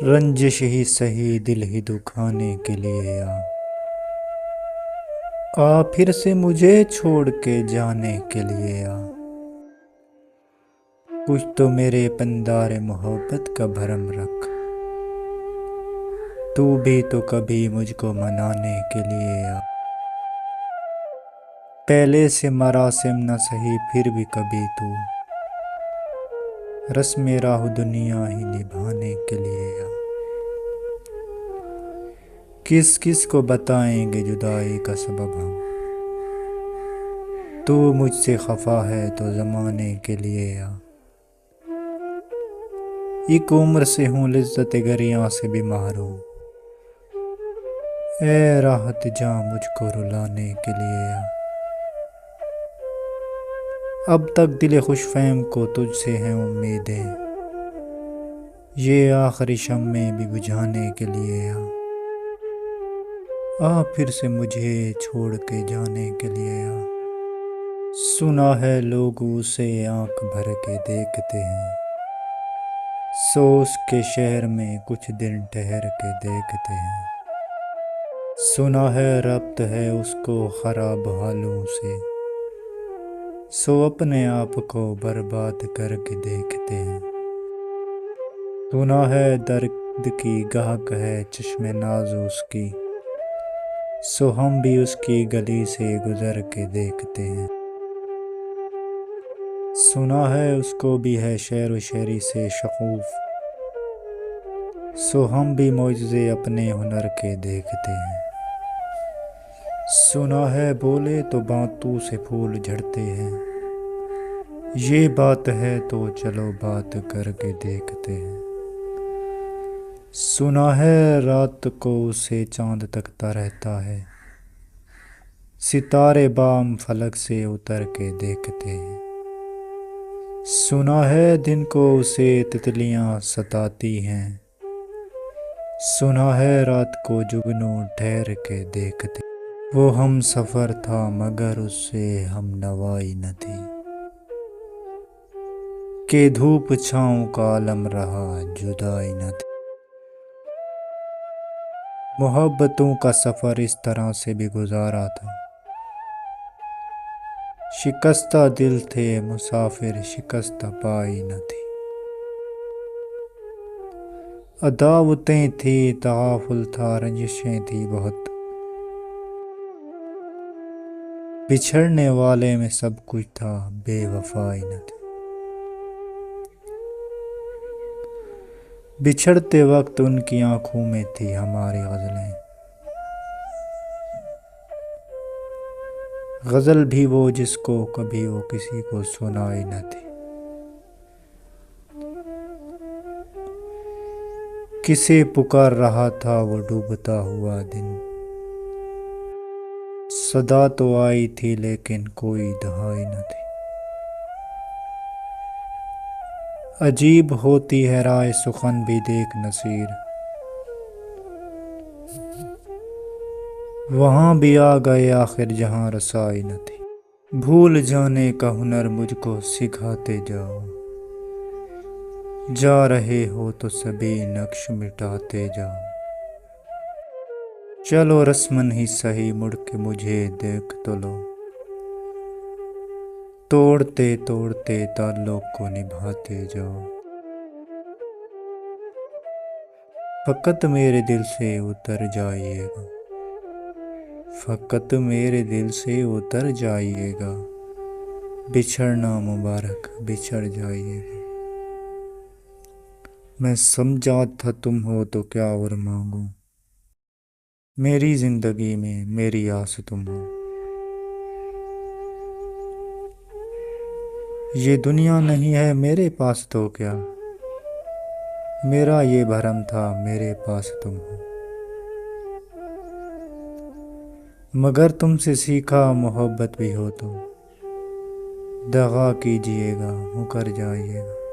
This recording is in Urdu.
رنجش ہی سہی دل ہی دکھانے کے لیے آ پھر سے مجھے چھوڑ کے جانے کے لیے کچھ تو میرے پندار محبت کا بھرم رکھ، تو بھی تو کبھی مجھ کو منانے کے لیے پہلے سے مراسم نہ سہی پھر بھی کبھی تو رسم راہ دنیا ہی نبھانے کے لیے کس کس کو بتائیں گے جدائی کا سبب ہم، تو مجھ سے خفا ہے تو زمانے کے لیے ایک عمر سے ہوں لذت گریاں سے بھی محروم، اے راحت جاں مجھ کو رلانے کے لیے اب تک دل خوش فہم کو تجھ سے ہیں امیدیں، یہ آخری شمع بھی بجھانے کے لیے پھر سے مجھے چھوڑ کے جانے کے لیے سنا ہے لوگ اسے آنکھ بھر کے دیکھتے ہیں، سوچ کے شہر میں کچھ دن ٹھہر کے دیکھتے ہیں، سنا ہے ربط ہے اس کو خراب حالوں سے، سو اپنے آپ کو برباد کر کے دیکھتے ہیں، سنا ہے درد کی گاہک ہے چشم ناز اس کی، سو ہم بھی اس کی گلی سے گزر کے دیکھتے ہیں، سنا ہے اس کو بھی ہے شعر و شاعری سے شغوف، سو ہم بھی معجزے اپنے ہنر کے دیکھتے ہیں، سنا ہے بولے تو باتوں سے پھول جھڑتے ہیں، یہ بات ہے تو چلو بات کر کے دیکھتے ہیں، سنا ہے رات کو اسے چاند تکتا رہتا ہے، ستارے بام فلک سے اتر کے دیکھتے ہیں، سنا ہے دن کو اسے تتلیاں ستاتی ہیں، سنا ہے رات کو جگنوں ٹھہر کے دیکھتے، وہ ہم سفر تھا مگر اس سے ہم نوائی نہ تھی، کہ دھوپ چھاؤں کا عالم رہا جدائی نہ تھی، محبتوں کا سفر اس طرح سے بھی گزارا تھا، شکستہ دل تھے مسافر شکستہ پائی نہ تھی، عداوتیں تھی تغافل تھا رنجشیں تھی بہت، بچھڑنے والے میں سب کچھ تھا بے وفائی نہ تھی، بچھڑتے وقت ان کی آنکھوں میں تھی ہماری غزلیں، غزل بھی وہ جس کو کبھی وہ کسی کو سنائی نہ تھی، کسے پکار رہا تھا وہ ڈوبتا ہوا دن، صدا تو آئی تھی لیکن کوئی دہائی نہ تھی، عجیب ہوتی ہے رائے سخن بھی دیکھ نصیر، وہاں بھی آ گئے آخر جہاں رسائی نہ تھی، بھول جانے کا ہنر مجھ کو سکھاتے جاؤ، جا رہے ہو تو سبھی نقش مٹاتے جاؤ، چلو رسمن ہی سہی مڑ کے مجھے دیکھ تو لو، توڑتے توڑتے تعلق کو نبھاتے جاؤ، فقط میرے دل سے اتر جائیے گا، فقط میرے دل سے اتر جائیے گا، بچھڑنا مبارک بچھڑ جائیے گا، میں سمجھا تھا تم ہو تو کیا اور مانگوں، میری زندگی میں میری آس تم ہو، یہ دنیا نہیں ہے میرے پاس تو کیا، میرا یہ بھرم تھا میرے پاس تم ہو، مگر تم سے سیکھا محبت بھی ہو تو دغا کیجیے گا مکر جائیے گا،